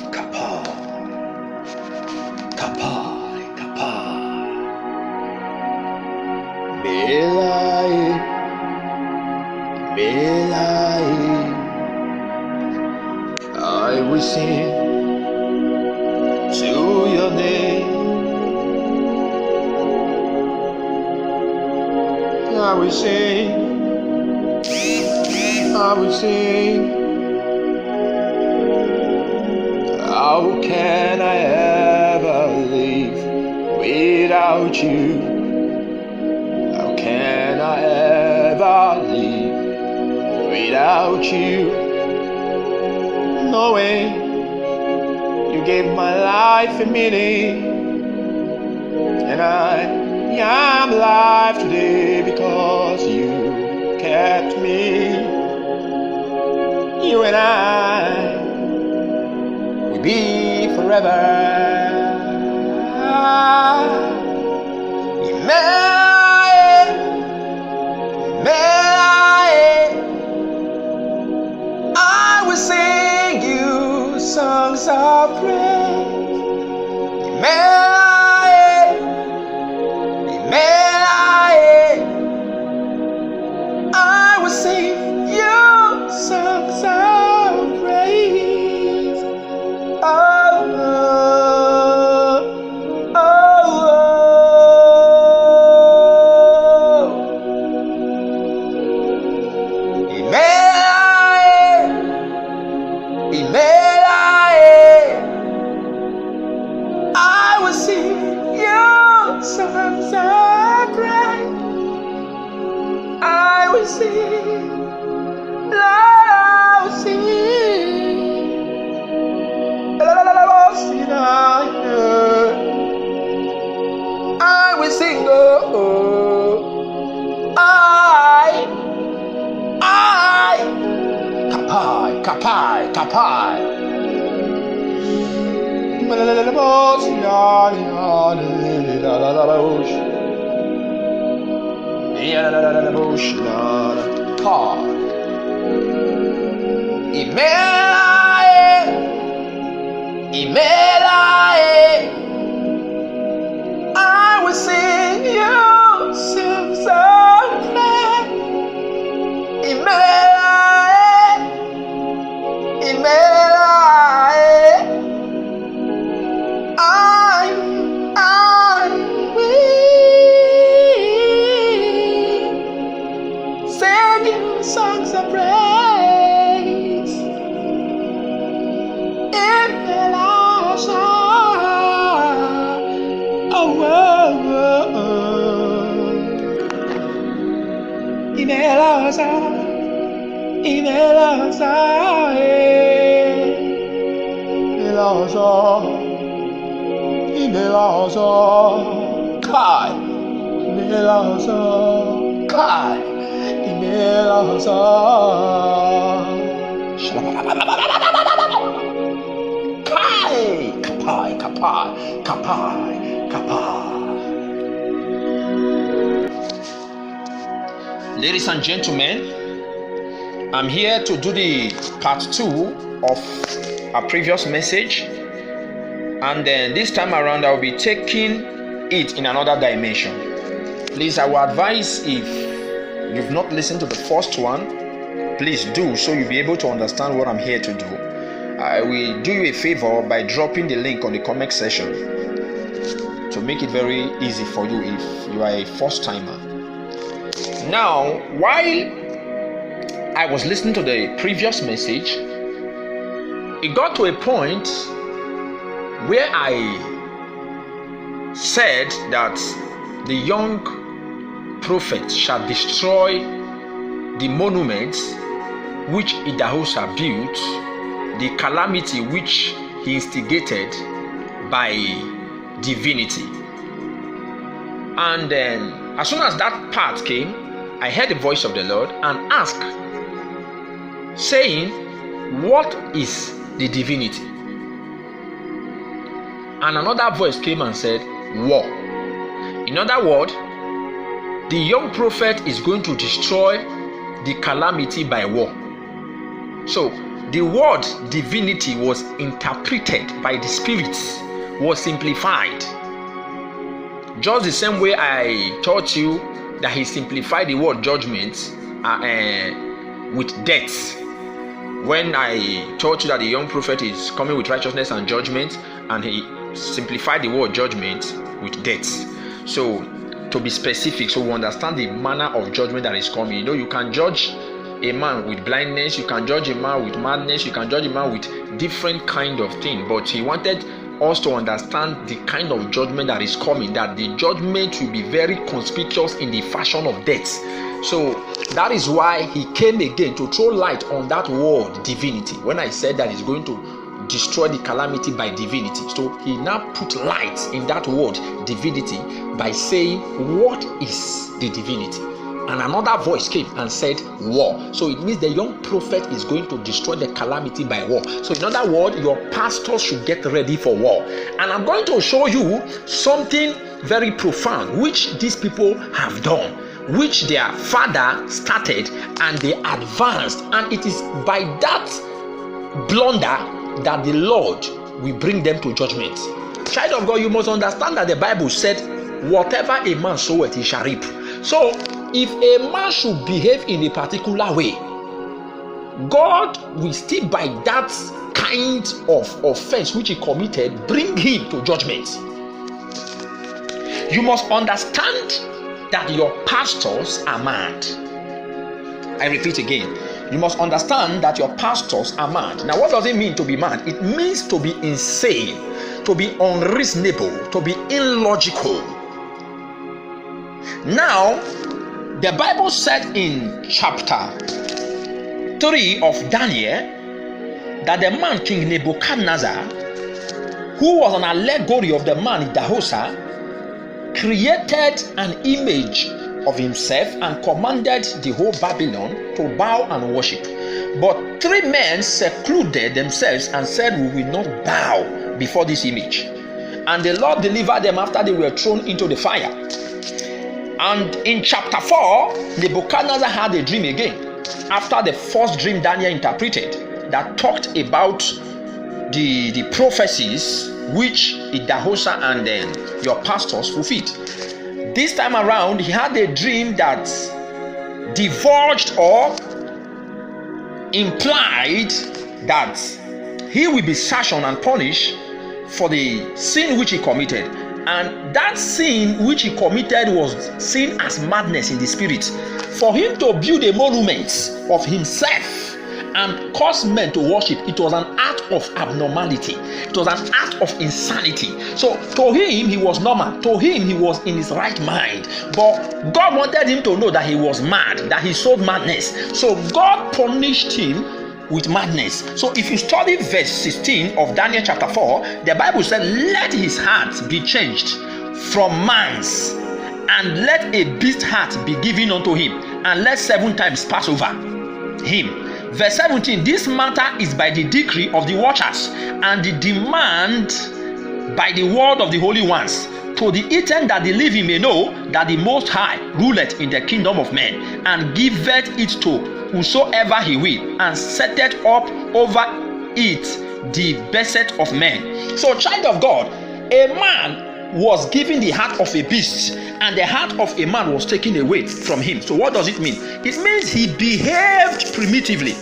Kapai, kapai, kapai. Belai, belai. I will sing to your name. I will sing. I will sing. How can I ever live without you? How can I ever live without you? Knowing you gave my life a meaning, and I am alive today because you kept me. You and I will be forever. I will sing you songs of praise. I will sing you songs of praise. Oh, oh, I will sing you songs of praise. I will sing, I will sing, I will sing, kapai, kapai, kapai. I will sing you songs of praise. I will sing you songs of praise. Kai, Kai, Kai, kapai, kapai, kapai, kapai. Ladies and gentlemen, I'm here to do the part 2 of our previous message, and then this time around I'll be taking it in another dimension. Please, I will advise, if you've not listened to the first one, please do, so you'll be able to understand what I'm here to do. I will do you a favor by dropping the link on the comment section to make it very easy for you if you are a first timer. Now, while I was listening to the previous message, it got to a point where I said that the young prophet shall destroy the monuments which idahosa built, the calamity which he instigated by divinity. And then as soon as that part came, I heard the voice of the Lord and asked, saying, what is the divinity? And another voice came and said, war. In other words, the young prophet is going to destroy the calamity by war. So the word divinity was interpreted by the spirits, was simplified. Just the same way I taught you that he simplified the word judgment with death. When I taught you that the young prophet is coming with righteousness and judgment, and he simplified the word judgment with death. So to be specific, so we understand the manner of judgment that is coming. You can judge a man with blindness, you can judge a man with madness, you can judge a man with different kind of thing. But he wanted us to understand the kind of judgment that is coming, that the judgment will be very conspicuous in the fashion of death. So that is why he came again to throw light on that word divinity. When I said that he's going to destroy the calamity by divinity, so he now put light in that word divinity by saying, what is the divinity? And another voice came and said, war. So it means the young prophet is going to destroy the calamity by war. So in other words, your pastors should get ready for war. And I'm going to show you something very profound which these people have done, which their father started and they advanced. And it is by that blunder that the Lord will bring them to judgment. Child of God, you must understand that the Bible said, whatever a man soweth, he shall reap. So if a man should behave in a particular way, God will still by that kind of offense which he committed bring him to judgment. You must understand that your pastors are mad. I repeat again, you must understand that your pastors are mad. Now what does it mean to be mad? It means to be insane, to be unreasonable, to be illogical. Now the Bible said in chapter 3 of Daniel that the man King Nebuchadnezzar, who was an allegory of the man idahosa, created an image of himself and commanded the whole Babylon to bow and worship. But 3 men secluded themselves and said, we will not bow before this image. And the Lord delivered them after they were thrown into the fire. And in chapter 4, Nebuchadnezzar had a dream again, after the first dream Daniel interpreted, that talked about the prophecies which idahosa and your pastors fulfilled. This time around, he had a dream that divulged or implied that he will be sanctioned and punished for the sin which he committed. And that sin which he committed was seen as madness in the spirit. For him to build a monument of himself and cause men to worship, it was an act of abnormality. It was an act of insanity. So to him, he was normal. To him, he was in his right mind. But God wanted him to know that he was mad, that he showed madness. So God punished him with madness. So if you study verse 16 of Daniel chapter 4, the Bible said, let his heart be changed from man's, and let a beast heart be given unto him, and let 7 times pass over him. Verse 17, this matter is by the decree of the watchers, and the demand by the word of the holy ones, to the intent that the living may know that the Most High ruleth in the kingdom of men, and giveth it to whosoever he will, and setteth up over it the best of men. So, child of God, a man was given the heart of a beast, and the heart of a man was taken away from him. So what does it mean? It means he behaved primitively.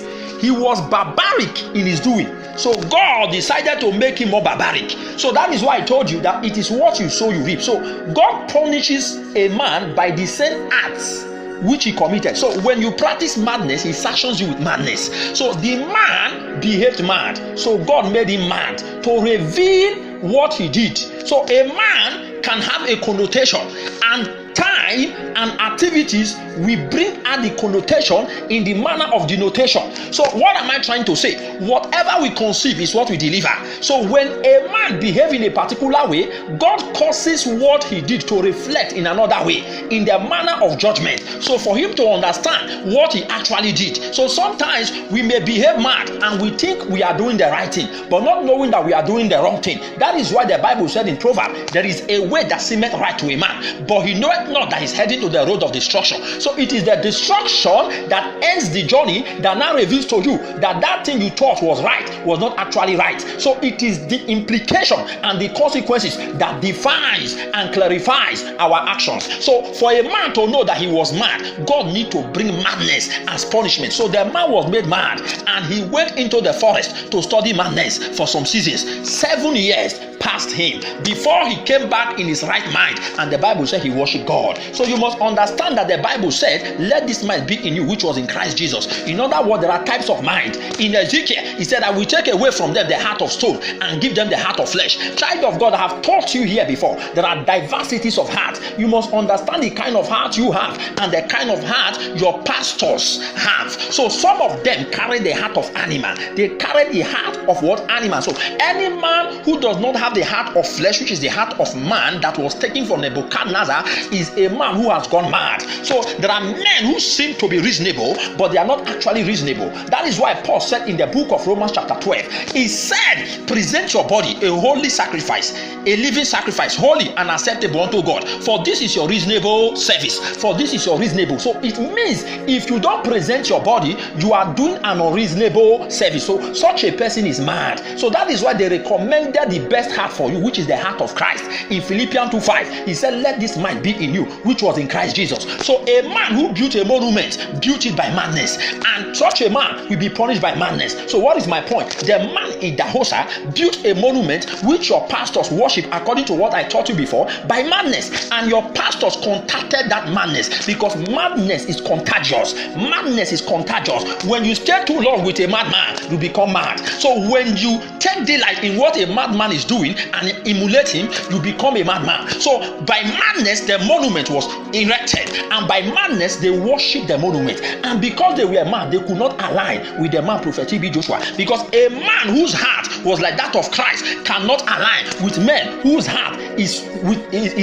He was barbaric in his doing. So God decided to make him more barbaric. So that is why I told you that it is what you sow you reap. So God punishes a man by the same acts which he committed. So when you practice madness, he sanctions you with madness. So the man behaved mad. So God made him mad to reveal what he did. So a man can have a connotation, and time and activities will bring out the connotation in the manner of denotation. So what am I trying to say? Whatever we conceive is what we deliver. So when a man behaves in a particular way, God causes what he did to reflect in another way, in the manner of judgment. So for him to understand what he actually did. So sometimes we may behave mad and we think we are doing the right thing, but not knowing that we are doing the wrong thing. That is why the Bible said in Proverbs, there is a way that seemeth right to a man, but he knoweth not that that he's heading to the road of destruction. So it is the destruction that ends the journey that now reveals to you that that thing you thought was right was not actually right. So it is the implication and the consequences that defines and clarifies our actions. So for a man to know that he was mad, God need to bring madness as punishment. So the man was made mad and he went into the forest to study madness for some seasons. 7 years passed him before he came back in his right mind, and the Bible said he worshiped God. So you must understand that the Bible said, let this mind be in you which was in Christ Jesus. In other words, there are types of mind. In Ezekiel, he said, I will take away from them the heart of stone and give them the heart of flesh. Child of God, I have taught you here before, there are diversities of heart. You must understand the kind of heart you have and the kind of heart your pastors have. So some of them carry the heart of animal. They carry the heart of what? Animal. So any man who does not have the heart of flesh, which is the heart of man that was taken from Nebuchadnezzar, is a man who has gone mad. So there are men who seem to be reasonable, but they are not actually reasonable. That is why Paul said in the book of Romans chapter 12, he said, present your body a holy sacrifice, a living sacrifice, holy and acceptable unto God. For this is your reasonable service. For this is your reasonable. So it means if you don't present your body, you are doing an unreasonable service. So such a person is mad. So that is why they recommended the best heart for you, which is the heart of Christ. In Philippians 2:5, he said, let this mind be in you, which was in Christ Jesus. So a man who built a monument, built it by madness, and such a man will be punished by madness. So what is my point? The man idahosa built a monument which your pastors worship, according to what I taught you before, by madness, and your pastors contacted that madness, because madness is contagious. Madness is contagious. When you stay too long with a madman, you become mad. So when you take delight in what a madman is doing and emulate him, you become a madman. So by madness the monument was erected, and by madness they worshiped the monument, and because they were mad, they could not align with the man Prophet TB Joshua, because a man whose heart was like that of Christ cannot align with men whose heart is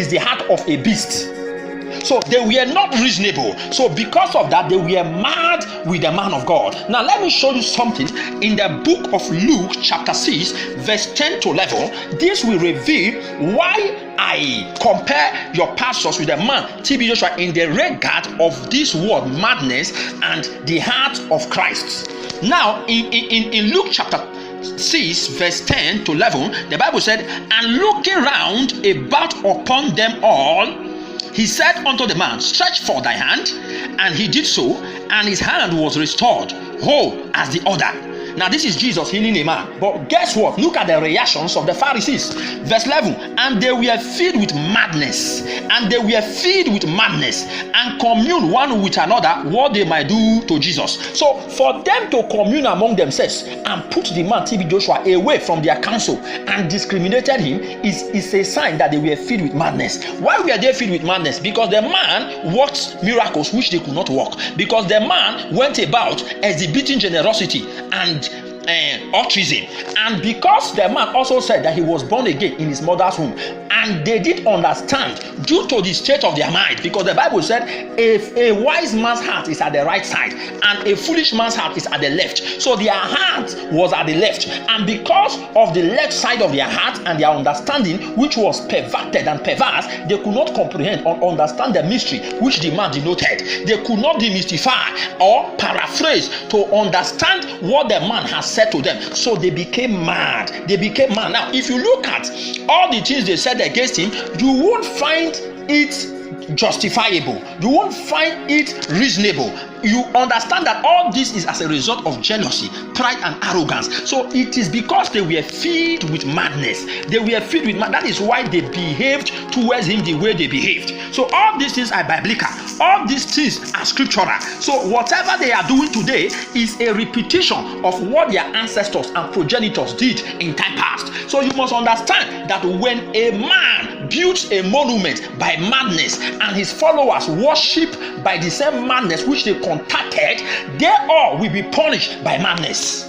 the heart of a beast. So they were not reasonable. So because of that, they were mad with the man of God. Now let me show you something in the book of Luke chapter 6 verse 10 to 11. This will reveal why I compare your pastors with the man TB Joshua in the regard of this word madness and the heart of Christ. Now in Luke chapter 6 verse 10 to 11, the Bible said, and looking round about upon them all, he said unto the man, stretch forth thy hand. And he did so, and his hand was restored, whole as the other. Now this is Jesus healing a man. But guess what? Look at the reactions of the Pharisees. Verse 11, and they were filled with madness, and they were filled with madness, and communed one with another what they might do to Jesus. So for them to commune among themselves and put the man TB Joshua away from their council and discriminated him is a sign that they were filled with madness. Why were they filled with madness? Because the man worked miracles which they could not work. Because the man went about exhibiting generosity and altruism, and because the man also said that he was born again in his mother's womb, and they did understand due to the state of their mind, because the Bible said if a wise man's heart is at the right side and a foolish man's heart is at the left, so their heart was at the left, and because of the left side of their heart and their understanding, which was perverted and perverse, they could not comprehend or understand the mystery which the man denoted. They could not demystify or paraphrase to understand what the man has said to them, so they became mad. They became mad. Now if you look at all the things they said against him, you won't find it justifiable. You won't find it reasonable. You understand that all this is as a result of jealousy, pride, and arrogance. So it is because they were filled with madness. They were filled with madness. That is why they behaved towards him the way they behaved. So all these things are biblical. All these things are scriptural. So whatever they are doing today is a repetition of what their ancestors and progenitors did in time past. So you must understand that when a man builds a monument by madness and his followers worship by the same madness which they contacted, they all will be punished by madness.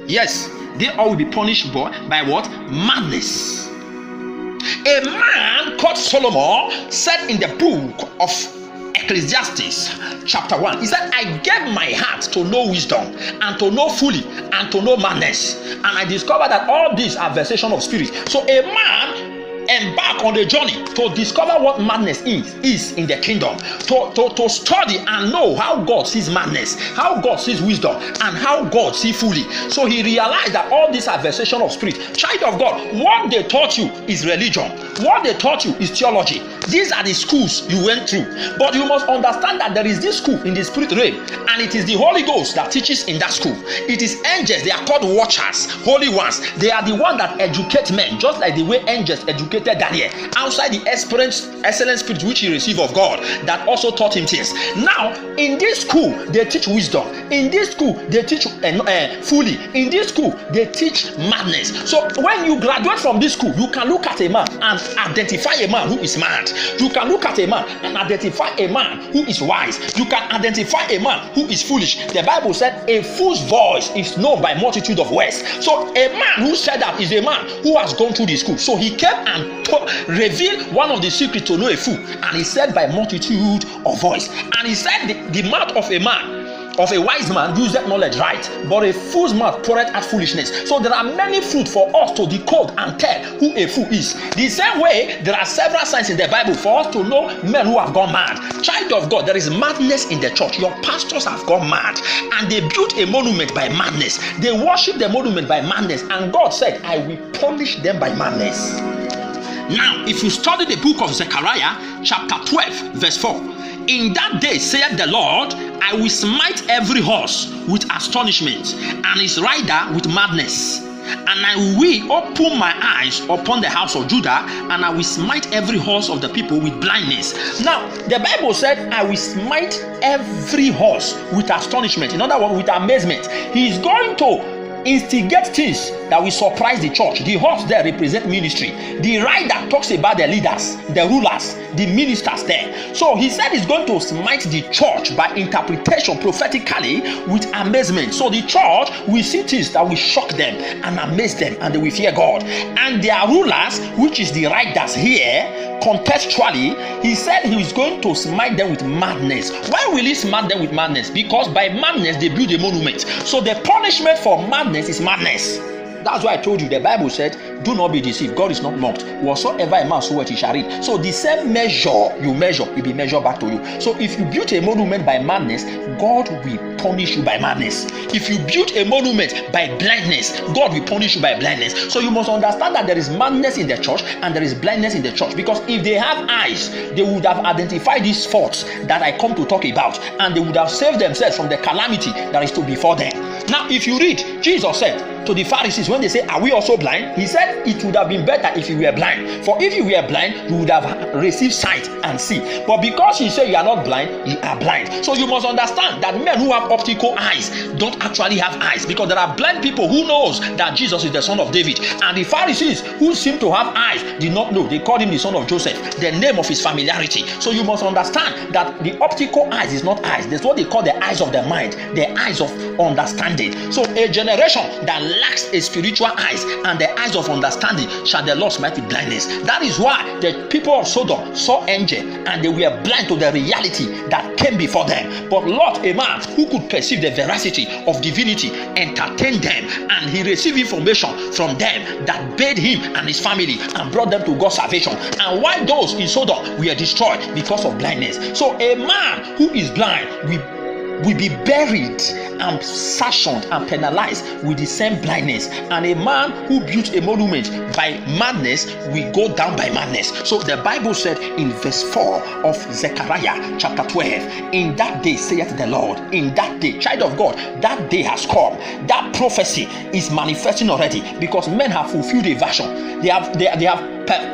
Yes, they all will be punished by what? Madness. A man called Solomon said in the book of Ecclesiastes chapter 1, he said, I gave my heart to know wisdom and to know folly and to know madness, and I discovered that all these are vexation of spirit. So a man embark on the journey to discover what madness is in the kingdom, to study and know how God sees madness, how God sees wisdom, and how God sees fully. So he realized that all this are vexation of spirit. Child of God, what they taught you is religion. What they taught you is theology. These are the schools you went through. But you must understand that there is this school in the spirit realm, and it is the Holy Ghost that teaches in that school. It is angels. They are called watchers, holy ones. They are the ones that educate men, just like the way angels educated Daniel outside the excellent spirit which he received of God, that also taught him things. Now, in this school, they teach wisdom. In this school, they teach fully. In this school, they teach madness. So when you graduate from this school, you can look at a man and identify a man who is mad. You can look at a man and identify a man who is wise. You can identify a man who is foolish. The Bible said a fool's voice is known by multitude of words. So a man who said that is a man who has gone through the school. So he came and revealed one of the secrets to know a fool, and he said by multitude of voice. And he said the mouth of a man, of a wise man, useth knowledge right, but a fool's mouth poureth out foolishness. So there are many fruits for us to decode and tell who a fool is. The same way, there are several signs in the Bible for us to know men who have gone mad. Child of God, there is madness in the church. Your pastors have gone mad, and they built a monument by madness. They worship the monument by madness, and God said, I will punish them by madness. Now, if you study the book of Zechariah, chapter 12, verse 4, in that day, saith the Lord, I will smite every horse with astonishment, and his rider with madness. And I will open my eyes upon the house of Judah, and I will smite every horse of the people with blindness. Now, the Bible said, I will smite every horse with astonishment. In other words, with amazement. He is going to instigate things that will surprise the church. The horse there represent ministry. The rider talks about the leaders, the rulers, the ministers there. So he said he's going to smite the church by interpretation prophetically with amazement. So the church will see things that will shock them and amaze them, and they will fear God. And their rulers, which is the riders here, contextually, he said he is going to smite them with madness. Why will he smite them with madness? Because by madness they build a monument. So the punishment for madness is madness. That's why I told you the Bible said, do not be deceived. God is not mocked. Whatsoever a man soweth, he shall reap. So the same measure you measure, it will be measured back to you. So if you build a monument by madness, God will punish you by madness. If you build a monument by blindness, God will punish you by blindness. So you must understand that there is madness in the church and there is blindness in the church. Because if they have eyes, they would have identified these faults that I come to talk about, and they would have saved themselves from the calamity that is to befall them. Now, if you read, Jesus said to the Pharisees, when they say, are we also blind? He said it would have been better if you were blind. For if you were blind, you would have received sight and see. But because he said you are not blind, you are blind. So you must understand that men who have optical eyes don't actually have eyes, because there are blind people who knows that Jesus is the son of David. And the Pharisees who seem to have eyes did not know. They called him the son of Joseph, the name of his familiarity. So you must understand that the optical eyes is not eyes. That's what they call the eyes of the mind, the eyes of understanding. So a generation that lacks a spiritual eyes and the eyes of understanding shall the Lord smite with blindness. That is why the people of Sodom saw angel and they were blind to the reality that came before them. But Lot, a man who could perceive the veracity of divinity, entertained them, and he received information from them that bade him and his family and brought them to God's salvation. And why those in Sodom were destroyed? Because of blindness. So a man who is blind will be buried and sanctioned and penalized with the same blindness. And a man who built a monument by madness will go down by madness. So the Bible said in verse 4 of Zechariah chapter 12, in that day saith the Lord, in that day, child of God, that day has come. That prophecy is manifesting already, because men have fulfilled a version. They have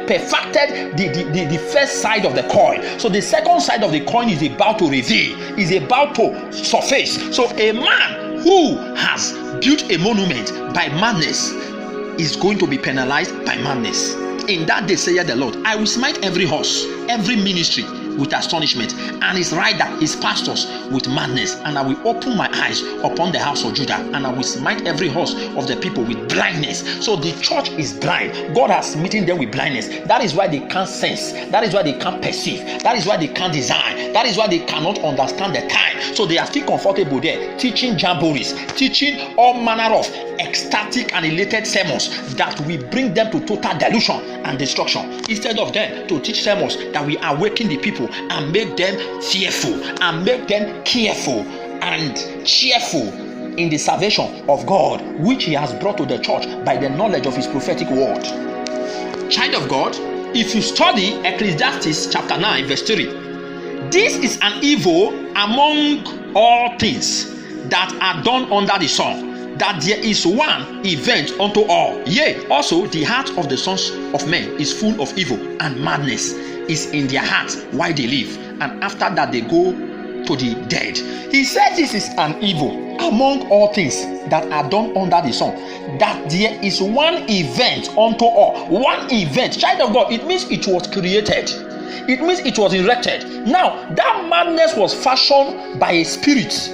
perfected the first side of the coin. So the second side of the coin is about to reveal, is about to surface. So a man who has built a monument by madness is going to be penalized by madness. In that day saith the Lord, I will smite every horse, every ministry with astonishment, and his rider, his pastors, with madness. And I will open my eyes upon the house of Judah, and I will smite every horse of the people with blindness. So the church is blind. God has smitten them with blindness. That is why they can't sense. That is why they can't perceive. That is why they can't design. That is why they cannot understand the time. So they are still comfortable there, teaching jamborees, teaching all manner of ecstatic and elated sermons that will bring them to total delusion and destruction, instead of them to teach sermons that will awaken the people and make them fearful and make them careful and cheerful in the salvation of God, which he has brought to the church by the knowledge of his prophetic word. Child of God, if you study Ecclesiastes chapter 9 verse 3, this is an evil among all things that are done under the sun, that there is one event unto all. Yea, also the heart of the sons of men is full of evil, and madness is in their hearts while they live, and after that they go to the dead. He said this is an evil among all things that are done under the sun, that there is one event unto all. One event. Child of God, it means it was created. It means it was erected. Now, that madness was fashioned by a spirit,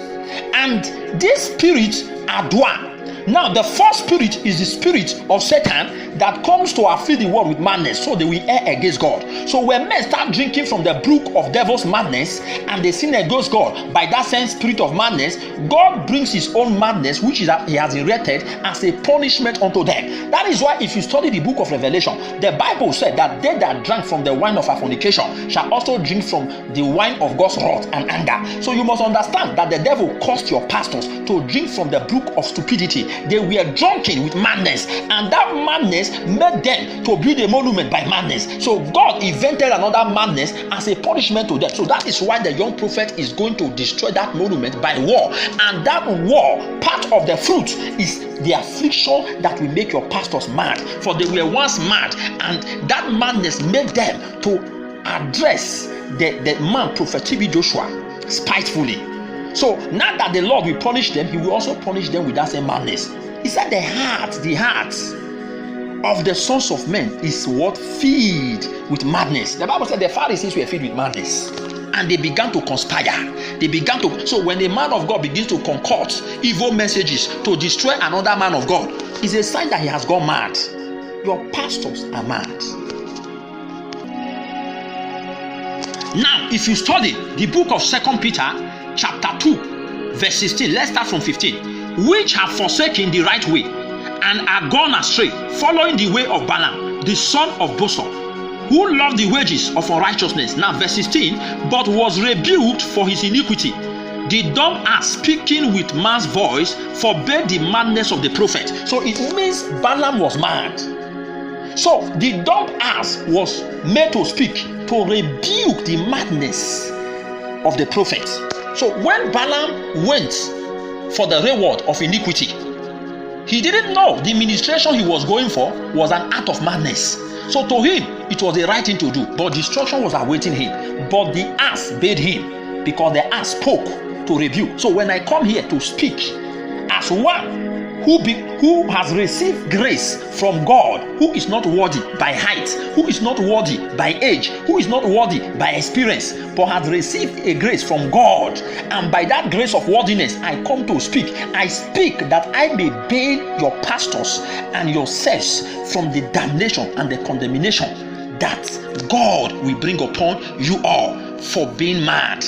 and this spirit Adwa. Now, the first spirit is the spirit of Satan that comes to afflict the world with madness, so they will err against God. So when men start drinking from the brook of devil's madness and they sin against God by that same spirit of madness, God brings his own madness, which is that he has erected, as a punishment unto them. That is why if you study the book of Revelation, the Bible said that they that drank from the wine of our fornication shall also drink from the wine of God's wrath and anger. So you must understand that the devil caused your pastors to drink from the brook of stupidity. They were drunken with madness, and that madness made them to build a monument by madness. So God invented another madness as a punishment to them. So that is why the young prophet is going to destroy that monument by war. And that war, part of the fruit is the affliction that will make your pastors mad. For they were once mad, and that madness made them to address the man, Prophet TB Joshua, spitefully. So now that the Lord will punish them, he will also punish them with that same madness. He said the heart of the sons of men is what? Filled with madness. The Bible said the Pharisees were filled with madness, and they began to conspire. So when a man of God begins to concoct evil messages to destroy another man of God, it's a sign that he has gone mad. Your pastors are mad. Now, if you study the book of 2 Peter chapter 2 verse 16, let's start from 15. Which have forsaken the right way and are gone astray, following the way of Balaam, the son of Bosor, who loved the wages of unrighteousness. Now verse 16, but was rebuked for his iniquity. The dumb ass, speaking with man's voice, forbade the madness of the prophet. So it means Balaam was mad. So the dumb ass was made to speak, to rebuke the madness of the prophet. So when Balaam went for the reward of iniquity, he didn't know the ministration he was going for was an act of madness. So to him, it was the right thing to do, but destruction was awaiting him. But the ass bade him, because the ass spoke to rebuke. So when I come here to speak as one who has received grace from God, who is not worthy by height, who is not worthy by age, who is not worthy by experience, but has received a grace from God, and by that grace of worthiness I come to speak. I speak that I may bail your pastors and yourselves from the damnation and the condemnation that God will bring upon you all for being mad.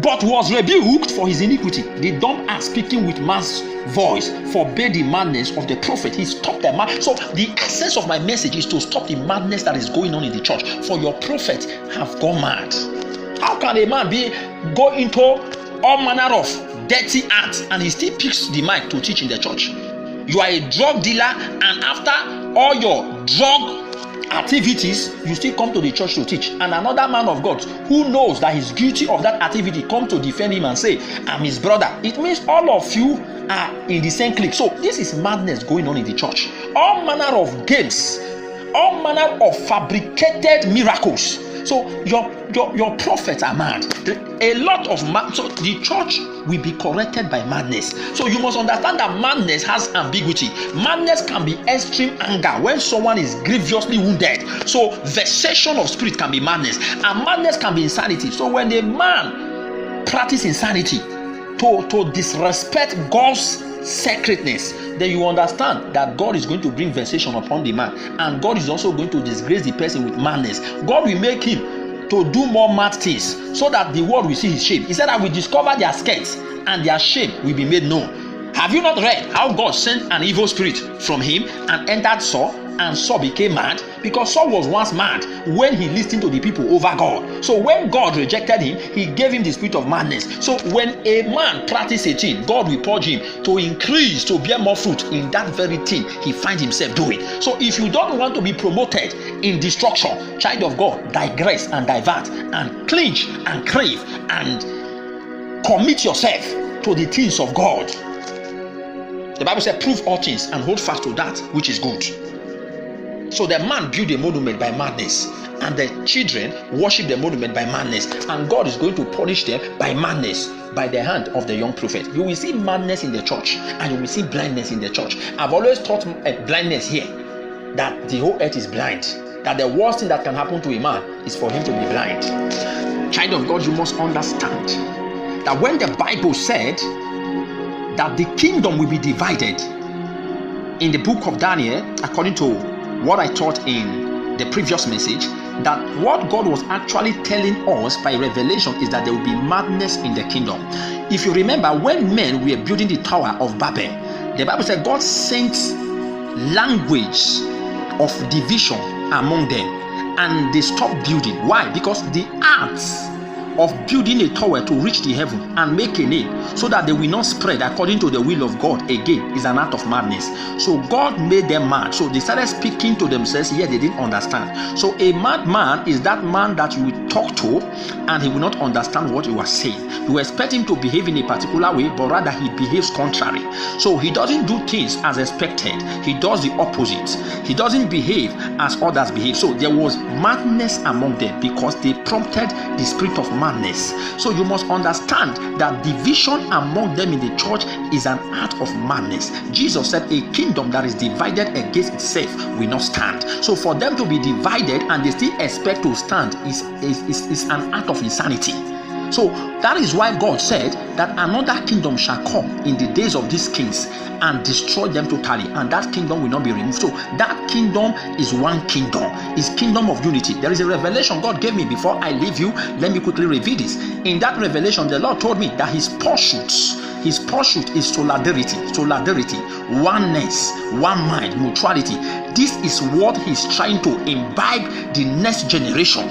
But was rebuked for his iniquity. The dumb ass, speaking with man's voice, forbade the madness of the prophet. He stopped the madness. So the essence of my message is to stop the madness that is going on in the church. For your prophets have gone mad. How can a man go into all manner of dirty acts and he still picks the mic to teach in the church? You are a drug dealer, and after all your drug activities, you still come to the church to teach, and another man of God who knows that he's guilty of that activity come to defend him and say, I'm his brother. It means all of you are in the same clique. So this is madness going on in the church. All manner of games, all manner of fabricated miracles. So your prophets are mad. A lot of so the church will be corrected by madness. So you must understand that madness has ambiguity. Madness can be extreme anger when someone is grievously wounded. So vexation of spirit can be madness, and madness can be insanity. So when a man practices insanity to disrespect God's sacredness, then you understand that God is going to bring vexation upon the man, and God is also going to disgrace the person with madness. God will make him to do more mad things so that the world will see his shame. He said, I will discover their skirts and their shame will be made known. Have you not read how God sent an evil spirit from him and entered Saul, and Saul became mad? Because Saul was once mad when he listened to the people over God. So when God rejected him, he gave him the spirit of madness. So when a man practices a thing, God will purge him to increase, to bear more fruit in that very thing he finds himself doing. So if you don't want to be promoted in destruction, child of God, digress and divert and clinch and crave and commit yourself to the things of God. The Bible says, prove all things and hold fast to that which is good. So the man built a monument by madness, and the children worship the monument by madness, and God is going to punish them by madness by the hand of the young prophet. You will see madness in the church, and you will see blindness in the church. I've always taught blindness here, that the whole earth is blind, that the worst thing that can happen to a man is for him to be blind. Child of God, you must understand that when the Bible said that the kingdom will be divided in the book of Daniel, according to what I taught in the previous message, that what God was actually telling us by revelation is that there will be madness in the kingdom. If you remember, when men were building the Tower of Babel, the Bible said God sent language of division among them, and they stopped building. Why? Because the arts of building a tower to reach the heaven and make a name so that they will not spread according to the will of God again is an act of madness. So God made them mad. So they started speaking to themselves, yet they didn't understand. So a madman is that man that you will talk to and he will not understand what you are saying. You expect him to behave in a particular way, but rather he behaves contrary. So he doesn't do things as expected. He does the opposite. He doesn't behave as others behave. So there was madness among them because they prompted the spirit of madness. So you must understand that division among them in the church is an act of madness. Jesus said a kingdom that is divided against itself will not stand. So for them to be divided and they still expect to stand is an act of insanity. So that is why God said that another kingdom shall come in the days of these kings and destroy them totally, and that kingdom will not be removed. So that kingdom is one kingdom, is kingdom of unity. There is a revelation God gave me before I leave you. Let me quickly review this. In that revelation, the Lord told me that his pursuit is solidarity, oneness, one mind, mutuality. This is what he's trying to imbibe the next generation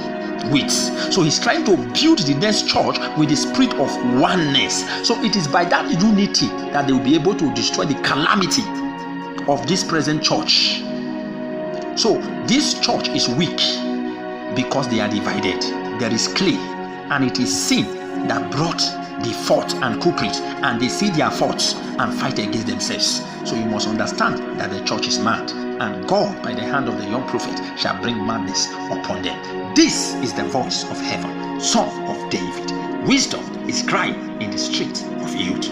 with. So he's trying to build the next church with the spirit of oneness. So it is by that unity that they will be able to destroy the calamity of this present church. So this church is weak because they are divided. There is clay, and it is sin that brought the fault and culprit, and they see their faults and fight against themselves. So you must understand that the church is mad, and God, by the hand of the young prophet, shall bring madness upon them. This is the voice of heaven, Son of David. Wisdom is crying in the street of youth.